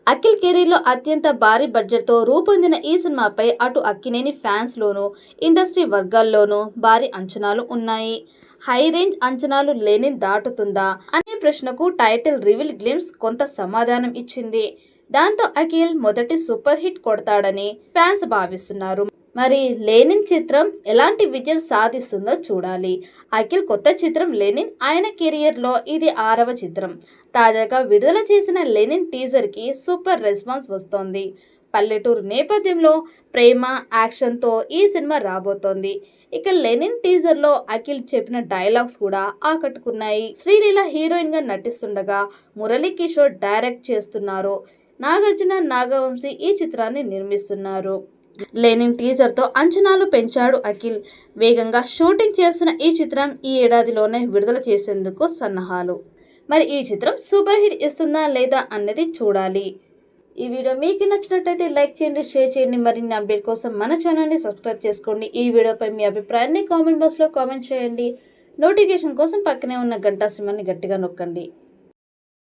అఖిల్ కెరీర్లో అత్యంత భారీ బడ్జెట్తో రూపొందిన ఈ సినిమాపై అటు అక్కినేని ఫ్యాన్స్లోనూ ఇండస్ట్రీ వర్గాల్లోనూ భారీ అంచనాలు ఉన్నాయి. హై రేంజ్ అంచనాలు లెనిన్ దాటుతుందా అనే ప్రశ్నకు టైటిల్ రివీల్ గ్లింప్స్ కొంత సమాధానం ఇచ్చింది. దాంతో అఖిల్ మొదటి సూపర్ హిట్ కొడతాడని ఫ్యాన్స్ భావిస్తున్నారు. మరి లెనిన్ చిత్రం ఎలాంటి విజయం సాధిస్తుందో చూడాలి. అఖిల్ కొత్త చిత్రం లెనిన్ ఆయన కెరియర్లో ఇది 6వ చిత్రం. తాజాగా విడుదల చేసిన లెనిన్ టీజర్కి సూపర్ రెస్పాన్స్ వస్తోంది. పల్లెటూరు నేపథ్యంలో ప్రేమ, యాక్షన్తో ఈ సినిమా రాబోతోంది. ఇక లెనిన్ టీజర్లో అఖిల్ చెప్పిన డైలాగ్స్ కూడా ఆకట్టుకున్నాయి. శ్రీలీల హీరోయిన్గా నటిస్తుండగా మురళీ కిషోర్ డైరెక్ట్ చేస్తున్నారు. నాగార్జున, నాగవంశీ ఈ చిత్రాన్ని నిర్మిస్తున్నారు. లెనిన్ టీజర్తో అంచనాలు పెంచాడు అఖిల్. వేగంగా షూటింగ్ చేస్తున్న ఈ చిత్రం ఈ ఏడాదిలోనే విడుదల చేసేందుకు సన్నాహాలు. మరి ఈ చిత్రం సూపర్ హిట్ ఇస్తుందా లేదా అన్నది చూడాలి. ఈ వీడియో మీకు నచ్చినట్లయితే లైక్ చేయండి, షేర్ చేయండి. మరిన్ని అప్డేట్ కోసం మన ఛానల్ని సబ్స్క్రైబ్ చేసుకోండి. ఈ వీడియోపై మీ అభిప్రాయాన్ని కామెంట్ బాక్స్లో కామెంట్ చేయండి. నోటిఫికేషన్ కోసం పక్కనే ఉన్న గంట సింబల్ని గట్టిగా నొక్కండి.